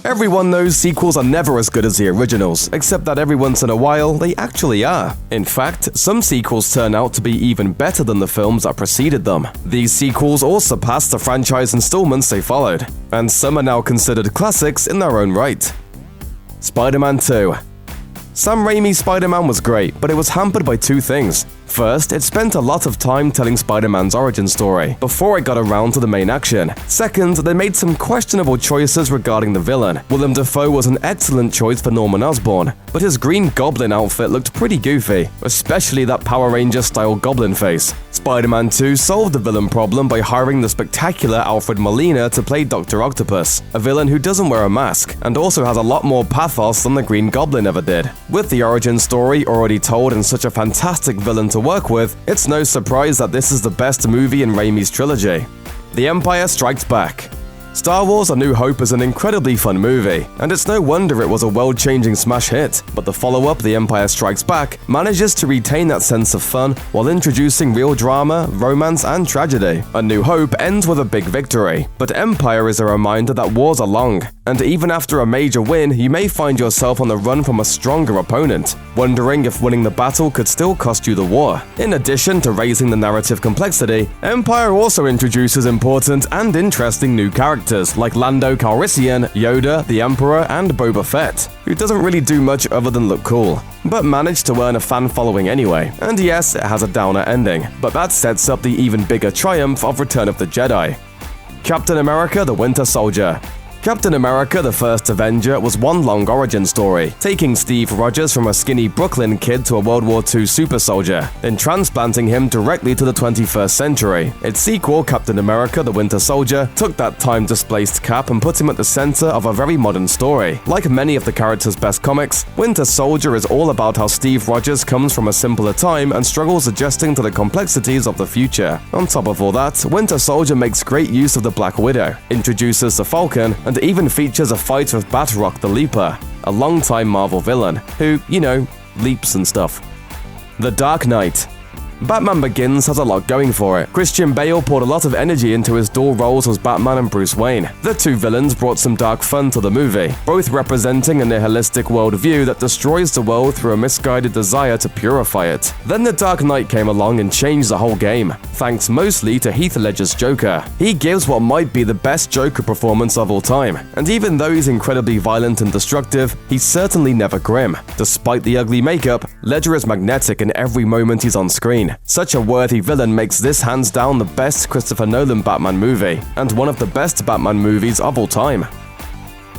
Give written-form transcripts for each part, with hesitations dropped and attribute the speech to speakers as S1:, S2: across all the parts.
S1: Everyone knows sequels are never as good as the originals, except that every once in a while, they actually are. In fact, some sequels turn out to be even better than the films that preceded them. These sequels all surpassed the franchise installments they followed, and some are now considered classics in their own right. Spider-Man 2. Sam Raimi's Spider-Man was great, but it was hampered by two things. First, it spent a lot of time telling Spider-Man's origin story, before it got around to the main action. Second, they made some questionable choices regarding the villain. Willem Dafoe was an excellent choice for Norman Osborn, but his Green Goblin outfit looked pretty goofy, especially that Power Ranger-style goblin face. Spider-Man 2 solved the villain problem by hiring the spectacular Alfred Molina to play Dr. Octopus, a villain who doesn't wear a mask, and also has a lot more pathos than the Green Goblin ever did. With the origin story already told and such a fantastic villain to work with, it's no surprise that this is the best movie in Raimi's trilogy. The Empire Strikes Back. Star Wars: A New Hope is an incredibly fun movie, and it's no wonder it was a world-changing smash hit, but the follow-up, The Empire Strikes Back, manages to retain that sense of fun while introducing real drama, romance, and tragedy. A New Hope ends with a big victory, but Empire is a reminder that wars are long, and even after a major win, you may find yourself on the run from a stronger opponent, wondering if winning the battle could still cost you the war. In addition to raising the narrative complexity, Empire also introduces important and interesting new characters like Lando Calrissian, Yoda, the Emperor, and Boba Fett, who doesn't really do much other than look cool, but managed to earn a fan following anyway. And yes, it has a downer ending, but that sets up the even bigger triumph of Return of the Jedi. Captain America: The Winter Soldier. Captain America: The First Avenger was one long origin story, taking Steve Rogers from a skinny Brooklyn kid to a World War II super soldier, then transplanting him directly to the 21st century. Its sequel, Captain America: The Winter Soldier, took that time-displaced Cap and put him at the center of a very modern story. Like many of the character's best comics, Winter Soldier is all about how Steve Rogers comes from a simpler time and struggles adjusting to the complexities of the future. On top of all that, Winter Soldier makes great use of the Black Widow, introduces the Falcon, and even features a fight with Batroc the Leaper, a longtime Marvel villain, who, leaps and stuff. The Dark Knight. Batman Begins has a lot going for it. Christian Bale poured a lot of energy into his dual roles as Batman and Bruce Wayne. The two villains brought some dark fun to the movie, both representing a nihilistic worldview that destroys the world through a misguided desire to purify it. Then The Dark Knight came along and changed the whole game, thanks mostly to Heath Ledger's Joker. He gives what might be the best Joker performance of all time, and even though he's incredibly violent and destructive, he's certainly never grim. Despite the ugly makeup, Ledger is magnetic in every moment he's on screen. Such a worthy villain makes this hands down the best Christopher Nolan Batman movie, and one of the best Batman movies of all time.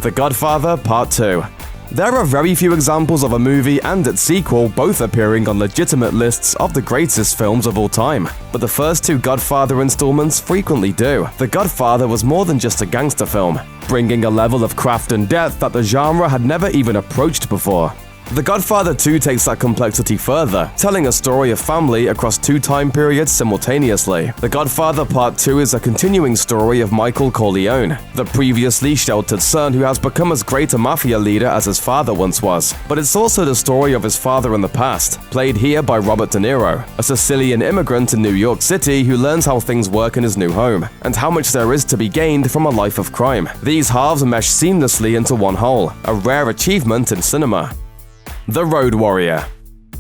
S1: The Godfather Part 2. There are very few examples of a movie and its sequel both appearing on legitimate lists of the greatest films of all time, but the first two Godfather installments frequently do. The Godfather was more than just a gangster film, bringing a level of craft and depth that the genre had never even approached before. The Godfather 2 takes that complexity further, telling a story of family across two time periods simultaneously. The Godfather Part 2 is a continuing story of Michael Corleone, the previously sheltered son who has become as great a mafia leader as his father once was. But it's also the story of his father in the past, played here by Robert De Niro, a Sicilian immigrant in New York City who learns how things work in his new home, and how much there is to be gained from a life of crime. These halves mesh seamlessly into one whole, a rare achievement in cinema. The Road Warrior.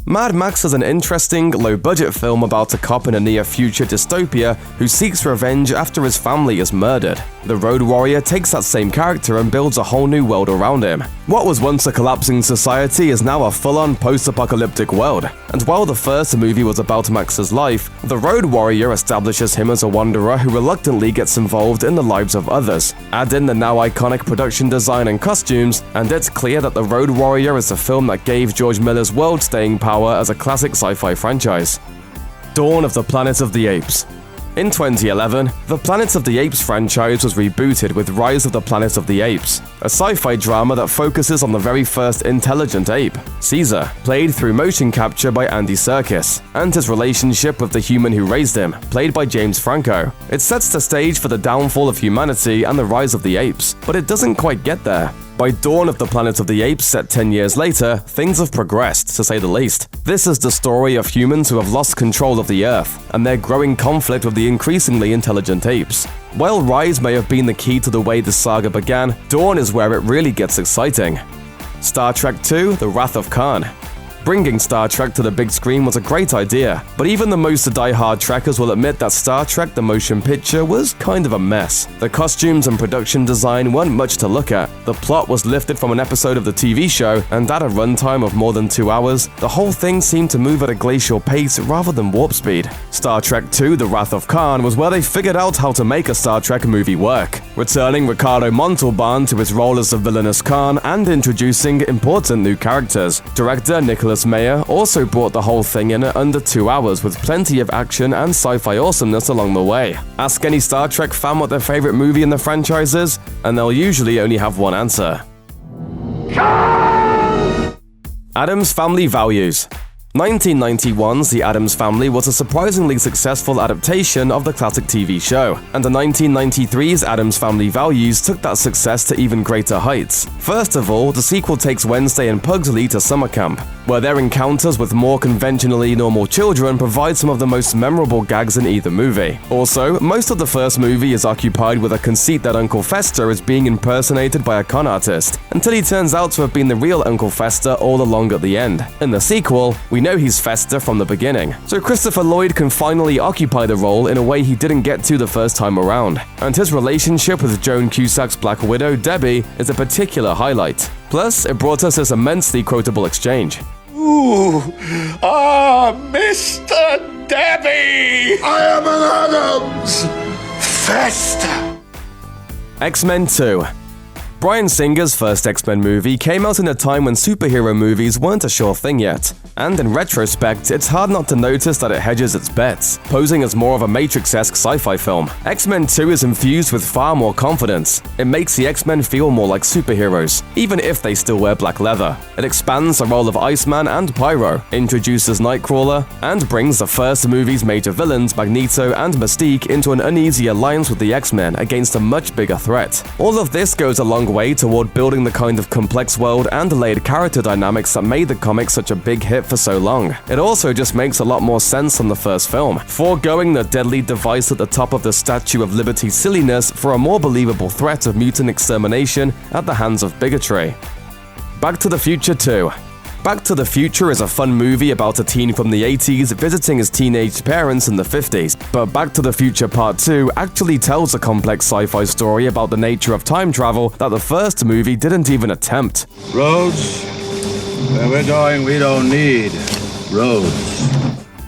S1: Mad Max is an interesting, low-budget film about a cop in a near-future dystopia who seeks revenge after his family is murdered. The Road Warrior takes that same character and builds a whole new world around him. What was once a collapsing society is now a full-on post-apocalyptic world, and while the first movie was about Max's life, The Road Warrior establishes him as a wanderer who reluctantly gets involved in the lives of others. Add in the now iconic production design and costumes, and it's clear that The Road Warrior is a film that gave George Miller's world staying power as a classic sci-fi franchise. Dawn of the Planet of the Apes. In 2011, the Planet of the Apes franchise was rebooted with Rise of the Planet of the Apes, a sci-fi drama that focuses on the very first intelligent ape, Caesar, played through motion capture by Andy Serkis, and his relationship with the human who raised him, played by James Franco. It sets the stage for the downfall of humanity and the rise of the apes, but it doesn't quite get there. By Dawn of the Planet of the Apes, set 10 years later, things have progressed, to say the least. This is the story of humans who have lost control of the Earth, and their growing conflict with the increasingly intelligent apes. While Rise may have been the key to the way the saga began, Dawn is where it really gets exciting. Star Trek II: The Wrath of Khan. Bringing Star Trek to the big screen was a great idea, but even the most die-hard Trekkers will admit that Star Trek the Motion Picture was kind of a mess. The costumes and production design weren't much to look at, the plot was lifted from an episode of the TV show, and at a runtime of more than 2 hours, the whole thing seemed to move at a glacial pace rather than warp speed. Star Trek II: The Wrath of Khan was where they figured out how to make a Star Trek movie work, returning Ricardo Montalban to his role as the villainous Khan and introducing important new characters. Director Nicholas Meyer also brought the whole thing in at under 2 hours with plenty of action and sci-fi awesomeness along the way. Ask any Star Trek fan what their favorite movie in the franchise is, and they'll usually only have one answer. Addams Family Values. 1991's The Addams Family was a surprisingly successful adaptation of the classic TV show, and the 1993's Addams Family Values took that success to even greater heights. First of all, the sequel takes Wednesday and Pugsley to summer camp, where their encounters with more conventionally normal children provide some of the most memorable gags in either movie. Also, most of the first movie is occupied with a conceit that Uncle Fester is being impersonated by a con artist, until he turns out to have been the real Uncle Fester all along at the end. In the sequel, we know he's Fester from the beginning, so Christopher Lloyd can finally occupy the role in a way he didn't get to the first time around, and his relationship with Joan Cusack's Black Widow, Debbie, is a particular highlight. Plus, it brought us this immensely quotable exchange.
S2: Ooh, Mr. Debbie! I am an Addams! Fester!
S1: X-Men 2. Bryan Singer's first X-Men movie came out in a time when superhero movies weren't a sure thing yet, and in retrospect, it's hard not to notice that it hedges its bets, posing as more of a Matrix-esque sci-fi film. X-Men 2 is infused with far more confidence. It makes the X-Men feel more like superheroes, even if they still wear black leather. It expands the role of Iceman and Pyro, introduces Nightcrawler, and brings the first movie's major villains, Magneto and Mystique, into an uneasy alliance with the X-Men against a much bigger threat. All of this goes a long way toward building the kind of complex world and layered character dynamics that made the comics such a big hit for so long. It also just makes a lot more sense than the first film, foregoing the deadly device at the top of the Statue of Liberty silliness for a more believable threat of mutant extermination at the hands of bigotry. Back to the Future 2. Back to the Future is a fun movie about a teen from the 80s visiting his teenage parents in the 50s, but Back to the Future Part 2 actually tells a complex sci-fi story about the nature of time travel that the first movie didn't even attempt.
S3: Roads? Where we're going, we don't need roads.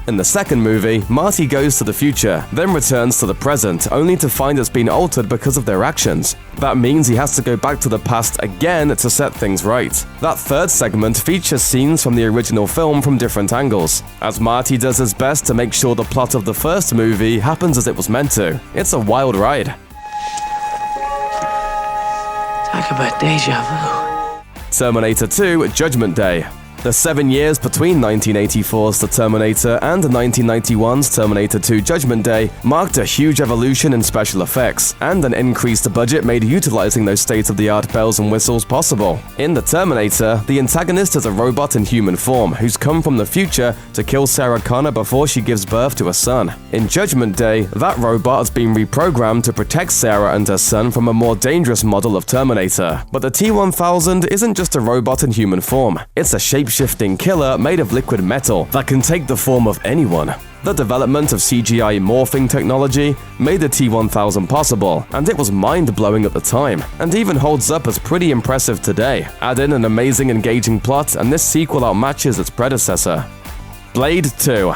S1: In the second movie, Marty goes to the future, then returns to the present, only to find it's been altered because of their actions. That means he has to go back to the past again to set things right. That third segment features scenes from the original film from different angles, as Marty does his best to make sure the plot of the first movie happens as it was meant to. It's a wild ride.
S4: Talk about deja vu.
S1: Terminator 2: Judgment Day. The 7 years between 1984's The Terminator and 1991's Terminator 2: Judgment Day marked a huge evolution in special effects, and an increased budget made utilizing those state-of-the-art bells and whistles possible. In The Terminator, the antagonist is a robot in human form who's come from the future to kill Sarah Connor before she gives birth to a son. In Judgment Day, that robot has been reprogrammed to protect Sarah and her son from a more dangerous model of Terminator. But the T-1000 isn't just a robot in human form, it's a shape-shifting killer made of liquid metal that can take the form of anyone. The development of CGI morphing technology made the T-1000 possible, and it was mind-blowing at the time, and even holds up as pretty impressive today. Add in an amazing engaging plot, and this sequel outmatches its predecessor. Blade 2.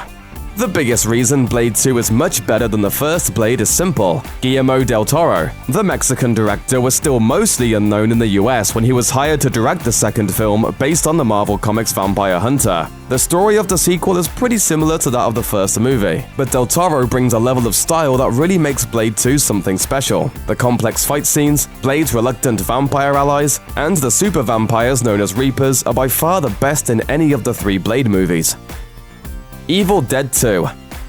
S1: The biggest reason Blade 2 is much better than the first Blade is simple. Guillermo del Toro, the Mexican director, was still mostly unknown in the US when he was hired to direct the second film based on the Marvel Comics Vampire Hunter. The story of the sequel is pretty similar to that of the first movie, but del Toro brings a level of style that really makes Blade 2 something special. The complex fight scenes, Blade's reluctant vampire allies, and the super vampires known as Reapers are by far the best in any of the three Blade movies. Evil Dead 2.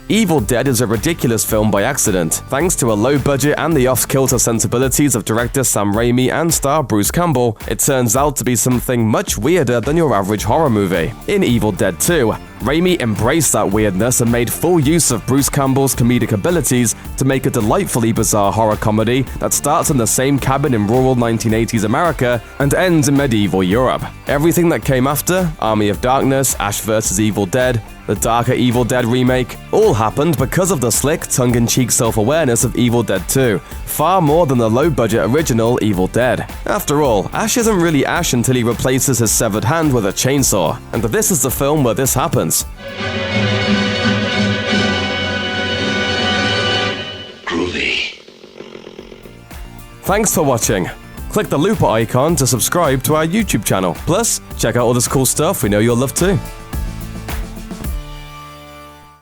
S1: Evil Dead is a ridiculous film by accident, thanks to a low budget and the off-kilter sensibilities of director Sam Raimi and star Bruce Campbell. It turns out to be something much weirder than your average horror movie. In Evil Dead 2, Raimi embraced that weirdness and made full use of Bruce Campbell's comedic abilities to make a delightfully bizarre horror comedy that starts in the same cabin in rural 1980s America and ends in medieval Europe. Everything that came after, Army of Darkness, Ash vs. Evil Dead, the darker Evil Dead remake, all happened because of the slick, tongue-in-cheek self-awareness of Evil Dead 2, far more than the low-budget original Evil Dead. After all, Ash isn't really Ash until he replaces his severed hand with a chainsaw, and this is the film where this happens.
S2: Groovy.
S1: Thanks for watching. Click the looper icon to subscribe to our YouTube channel. Plus, check out all this cool stuff we know you'll love too.